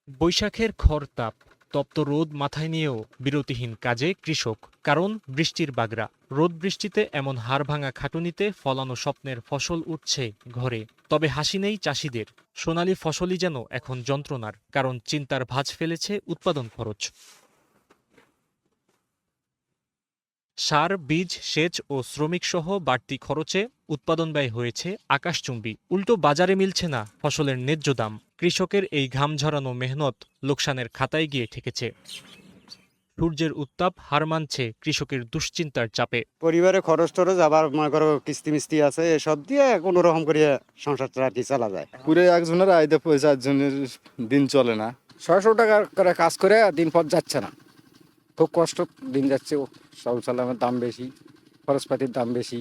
বৈশাখের খরতাপ, তপ্ত রোদ মাথায় নিয়েও বিরতিহীন কাজে কৃষক। কারণ বৃষ্টির বাগড়া। রোদ বৃষ্টিতে এমন হাড়ভাঙা খাটুনিতে ফলানো স্বপ্নের ফসল উঠছে ঘরে। তবে হাসি নেই চাষিদের। সোনালী ফসলই যেন এখন যন্ত্রণার, কারণ চিন্তার ভাঁজ ফেলেছে উৎপাদন খরচ। সার, বীজ, সেচ ও শ্রমিক সহ বাড়তি খরচে উৎপাদন ব্যয় হয়েছে আকাশচুম্বী। উল্টো বাজারে মিলছে না ফসলের ন্যায্য দাম। কৃষকের এই ঘাম ঝরানো মেহনত লোকসানের খাতায় গিয়ে ঠেকেছে। সূর্যের উত্তাপ হার মানছে কৃষকের দুশ্চিন্তার চাপে। পরিবারে খরচ টরচ আবার মনে করো কিস্তি মিস্তি আছে, এসব দিয়ে কোনো রকম করে সংসারটা আর কি চালা যায়। পুরো একজনের আয়দা পয়সা একজনের দিন চলে না। 600 টাকা করে কাজ করে দিন পথ যাচ্ছে না, খুব কষ্ট দিন যাচ্ছে। সব সালামের দাম বেশি, খরচপাতির দাম বেশি,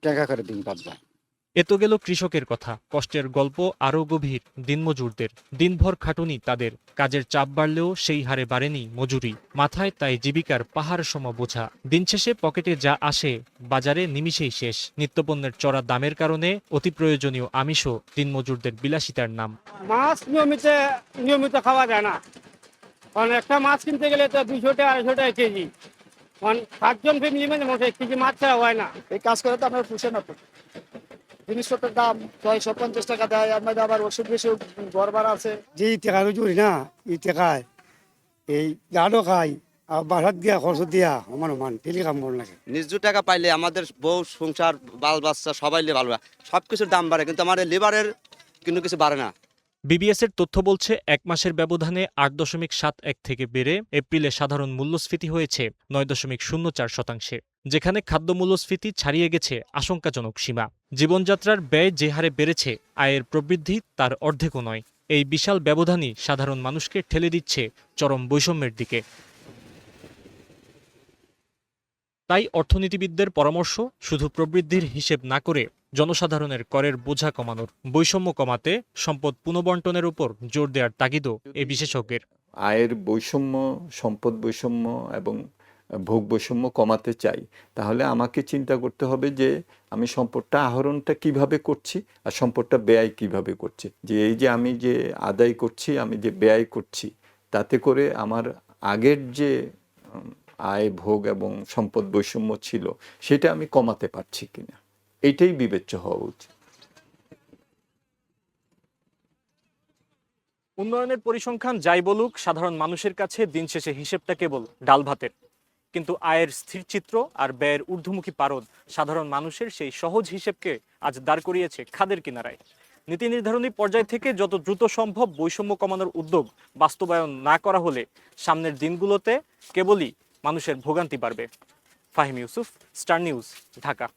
কেঁকা করে দিন পথ যায়। এ তো গেল কৃষকের কথা। কষ্টের গল্প আরও গভীর দিনমজুরদের। দিনভর খাটুনি তাদের। কাজের চাপ বাড়লেও সেই হারে বাড়েনি মজুরি। মাথায় তাই জীবিকার পাহাড় সম বোঝা। দিন শেষে পকেটে যা আসে বাজারে নিমিষেই শেষ। নিত্যপণ্যের চড়া দামের কারণে অতি প্রয়োজনীয় আমিষও দিনমজুরদের বিলাসিতার নাম। মাছ নিয়মিত খাওয়া যায় না, কারণ একটা মাছ কিনতে গেলে তো 200 টাকা 250 টাকা কেজি। কারণ 7 জন ফ্যামিলি মানে মোটে 1 কেজি মাছ ছাড়া হয় না। এই কাজ করে তো আপনার পুষে না তো। জিনিসপত্রের দাম 650 টাকা দেয়, আমাদের আবার ওষুধ বেশি গড়বার আছে। যে টাকা রুজি না, এই টাকায় এই গাড়ো খাই আর বাসাত দিয়া খরচ দিয়া সমান টেলি কাম কর লাগে। ন্যায্য টাকা পাইলে আমাদের বউ সংসার বাল বাচ্চা সবাই ভালো হয়। সবকিছুর দাম বাড়ে, কিন্তু আমাদের লেবারের কিন্তু কিছু বাড়ে না। বিবিএসের তথ্য বলছে, এক মাসের ব্যবধানে 8.71 থেকে বেড়ে এপ্রিলে সাধারণ মূল্যস্ফীতি হয়েছে 9.04%, যেখানে খাদ্য মূল্যস্ফীতি ছাড়িয়ে গেছে আশঙ্কাজনক সীমা। জীবনযাত্রার ব্যয় যে হারে বেড়েছে, আয়ের প্রবৃদ্ধি তার অর্ধেকও নয়। এই বিশাল ব্যবধানই সাধারণ মানুষকে ঠেলে দিচ্ছে চরম বৈষম্যের দিকে। তাই অর্থনীতিবিদদের পরামর্শ, শুধু প্রবৃদ্ধির হিসেব না করে জনসাধারণের করের বোঝা কমানোর, বৈষম্য কমাতে সম্পদ পুনঃবণ্টনের উপর জোর দেওয়ার তাগিদও এ বিশেষজ্ঞের। আয়ের বৈষম্য, সম্পদ বৈষম্য এবং ভোগ বৈষম্য কমাতে চাই, তাহলে আমাকে চিন্তা করতে হবে যে আমি সম্পদটা আহরণটা কিভাবে করছি আর সম্পদটা ব্যয় কিভাবে করছি। যে এই যে আমি যে আদায় করছি, আমি যে ব্যয় করছি, তাতে করে আমার আগের যে আয়, ভোগ এবং সম্পদ বৈষম্য ছিল সেটা আমি কমাতে পারছি কিনা, এইটাই বিবেচ্য হওয়া উচিত। উন্নয়নের পরিসংখ্যান যাই বলুক, সাধারণ মানুষের কাছে দিন শেষে হিসেবটা কেবল ডাল ভাতের। কিন্তু আয়ের স্থির চিত্র আর ব্যয়ের ঊর্ধ্বমুখী পারদ সাধারণ মানুষের সেই সহজ হিসেবকে আজ দাঁড় করিয়েছে খাদের কিনারায়। নীতি নির্ধারণী পর্যায় থেকে যত দ্রুত সম্ভব বৈষম্য কমানোর উদ্যোগ বাস্তবায়ন না করা হলে সামনের দিনগুলোতে কেবলই মানুষের ভোগান্তি বাড়বে। Fahim Yusuf, star news, Dhaka.